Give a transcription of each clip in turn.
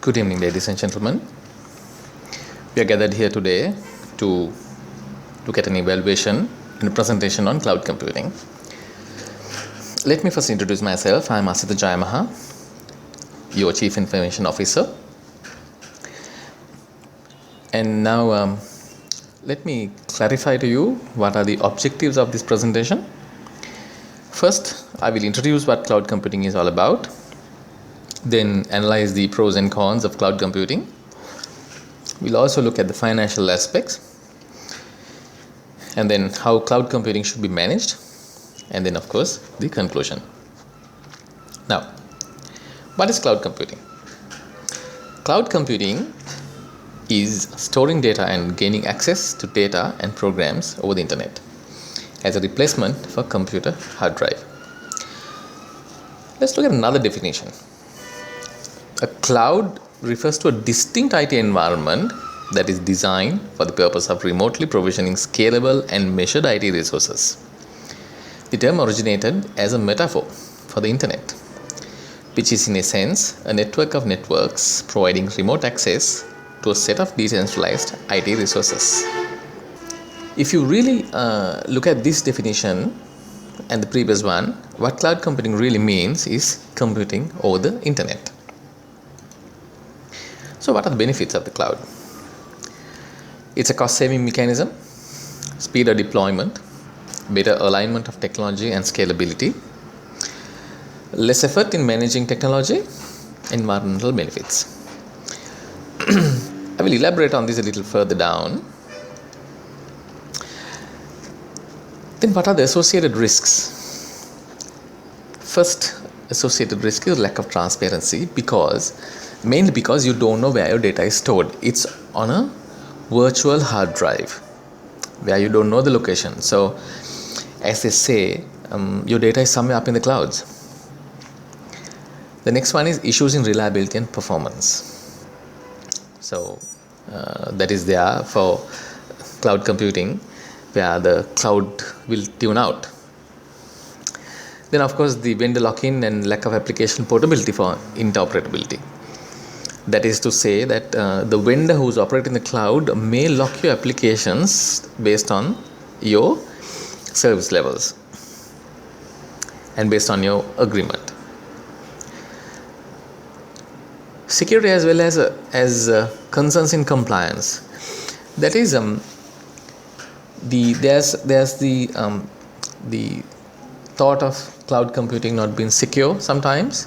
Good evening, ladies and gentlemen. We are gathered here today to look at an evaluation and a presentation on cloud computing. Let me first introduce myself. I am Asitha Jayamaha, your Chief Information Officer. And now let me clarify to you what are the objectives of this presentation. First, I will introduce what cloud computing is all about. Then analyze the pros and cons of cloud computing. We'll also look at the financial aspects, and then how cloud computing should be managed, and then of course the conclusion. Now, what is cloud computing? Cloud computing is storing data and gaining access to data and programs over the internet as a replacement for computer hard drive. Let's look at another definition. A cloud refers to a distinct IT environment that is designed for the purpose of remotely provisioning scalable and measured IT resources. The term originated as a metaphor for the internet, which is in a sense a network of networks providing remote access to a set of decentralized IT resources. If you really look at this definition and the previous one, what cloud computing really means is computing over the internet. So what are the benefits of the cloud? It's a cost-saving mechanism, speed of deployment, better alignment of technology and scalability, less effort in managing technology, environmental benefits. I will elaborate on this a little further down. Then what are the associated risks? First associated risk is lack of transparency, mainly because you don't know where your data is stored. It's on a virtual hard drive where you don't know the location. So as they say, your data is somewhere up in the clouds. The next one is issues in reliability and performance. So that is there for cloud computing, where the cloud will tune out. Then of course the vendor lock-in and lack of application portability for interoperability. That is to say that the vendor who is operating the cloud may lock your applications based on your service levels and based on your agreement. Security as well as concerns in compliance. That is there's the thought of cloud computing not being secure sometimes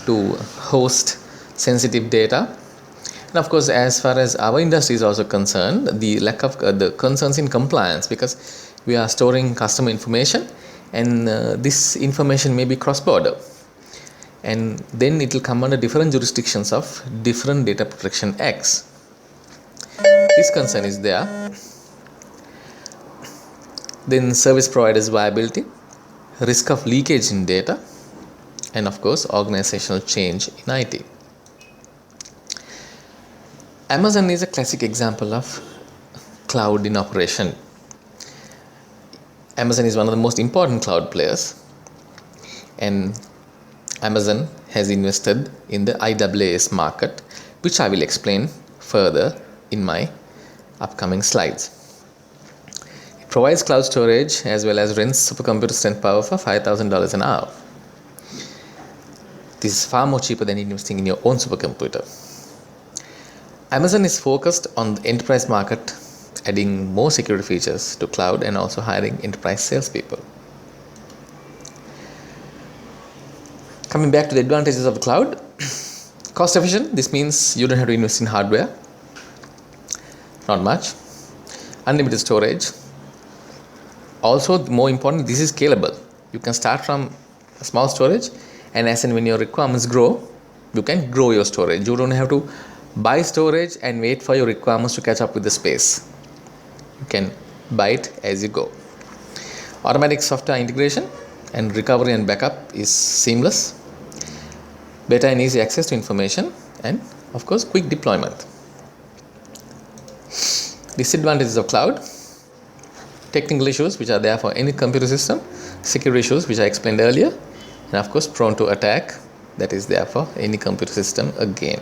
to host sensitive data. And of course, as far as our industry is also concerned, the lack of the concerns in compliance, because we are storing customer information and this information may be cross-border, and then it will come under different jurisdictions of different data protection acts. This concern is there. Then service providers viability, risk of leakage in data, and of course organizational change in IT. Amazon is a classic example of cloud in operation. Amazon is one of the most important cloud players, and Amazon has invested in the IaaS market, which I will explain further in my upcoming slides. It provides cloud storage as well as rents supercomputer strength power for $5,000 an hour. This is far more cheaper than investing in your own supercomputer. Amazon is focused on the enterprise market, adding more security features to cloud and also hiring enterprise salespeople. Coming back to the advantages of the cloud, cost efficient. This means you don't have to invest in hardware, not much. Unlimited storage. Also, more important, this is scalable. You can start from a small storage, and as and when your requirements grow, you can grow your storage. You don't have to buy storage and wait for your requirements to catch up with the space. You can buy it as you go. Automatic software integration and recovery and backup is seamless. Better and easy access to information, and of course quick deployment. Disadvantages of cloud: technical issues which are there for any computer system, security issues which I explained earlier, and of course prone to attack, that is there for any computer system again.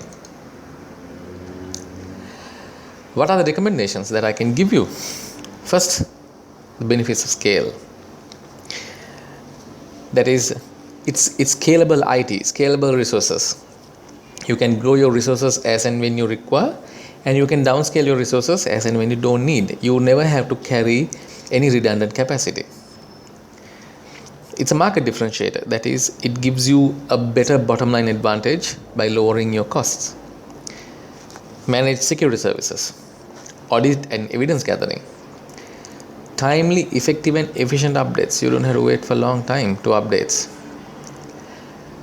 What are the recommendations that I can give you? First, the benefits of scale. That is, it's scalable IT, scalable resources. You can grow your resources as and when you require, and you can downscale your resources as and when you don't need. You never have to carry any redundant capacity. It's a market differentiator. That is, it gives you a better bottom line advantage by lowering your costs. Managed security services, audit and evidence gathering, timely, effective and efficient updates. You don't have to wait for a long time to updates.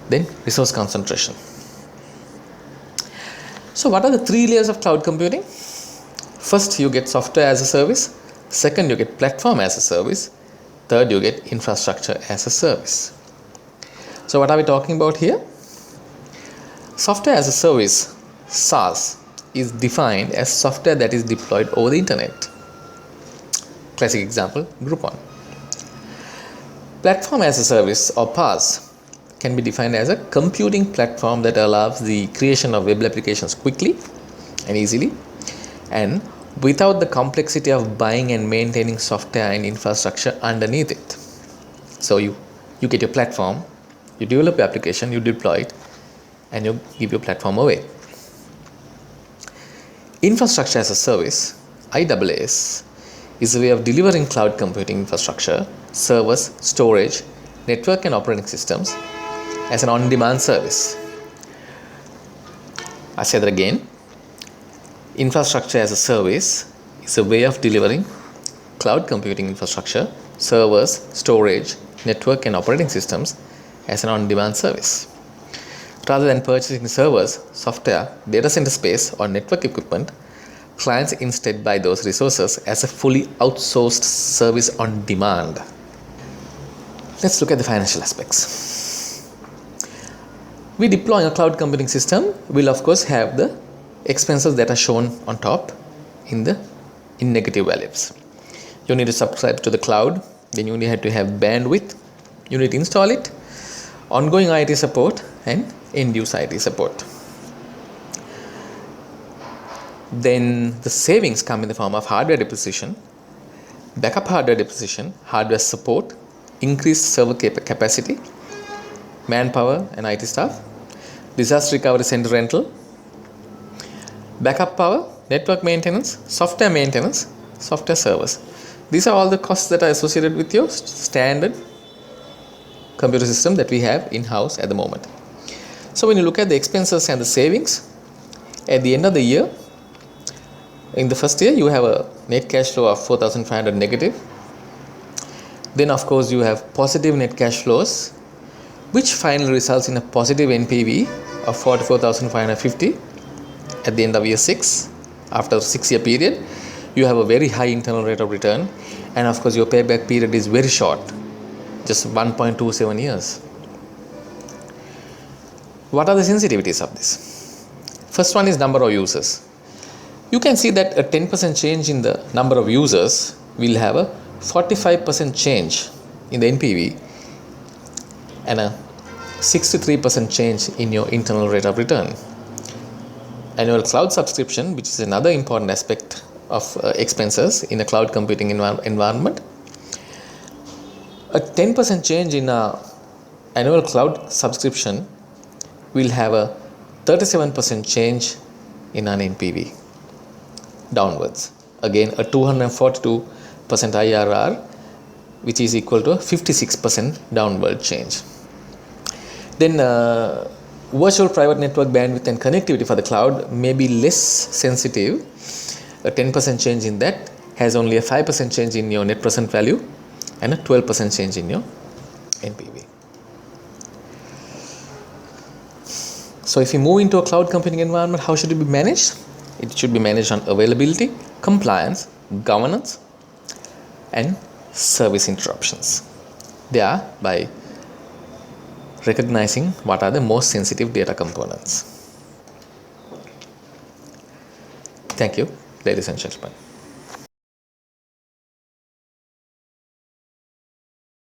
Then resource concentration. So what are the 3 layers of cloud computing? First, you get software as a service. Second, you get platform as a service. Third, you get infrastructure as a service. So what are we talking about here? Software as a service, SaaS, is defined as software that is deployed over the internet. Classic example, Groupon. Platform as a service, or PaaS, can be defined as a computing platform that allows the creation of web applications quickly and easily, and without the complexity of buying and maintaining software and infrastructure underneath it. So you get your platform, you develop your application, you deploy it, and you give your platform away. Infrastructure as a service, IaaS, is a way of delivering cloud computing infrastructure, servers, storage, network and operating systems as an on-demand service. I say that again. Infrastructure as a service is a way of delivering cloud computing infrastructure, servers, storage, network and operating systems as an on-demand service. Rather than purchasing servers, software, data center space or network equipment, clients instead buy those resources as a fully outsourced service on demand. Let's look at the financial aspects. We deploy a cloud computing system will of course have the expenses that are shown on top in negative values. You need to subscribe to the cloud, then you need to have bandwidth, you need to install it, ongoing IT support and end-use IT support. Then the savings come in the form of hardware depreciation, backup hardware depreciation, hardware support, increased server capacity, manpower and IT staff, disaster recovery center rental, backup power, network maintenance, software servers. These are all the costs that are associated with your standard computer system that we have in-house at the moment. So when you look at the expenses and the savings, at the end of the year, in the first year, you have a net cash flow of 4,500 negative. Then of course you have positive net cash flows, which finally results in a positive NPV of 44,550 at the end of year 6. After a 6-year period, you have a very high internal rate of return, and of course your payback period is very short, just 1.27 years. What are the sensitivities of this? First one is number of users. You can see that a 10% change in the number of users will have a 45% change in the NPV and a 63% change in your internal rate of return. Annual cloud subscription, which is another important aspect of expenses in a cloud computing environment. A 10% change in annual cloud subscription will have a 37% change in an NPV downwards. Again, a 242% IRR, which is equal to a 56% downward change. Then virtual private network bandwidth and connectivity for the cloud may be less sensitive. A 10% change in that has only a 5% change in your net present value and a 12% change in your NPV. So if you move into a cloud computing environment, how should it be managed? It should be managed on availability, compliance, governance, and service interruptions. They are by recognizing what are the most sensitive data components. Thank you, ladies and gentlemen.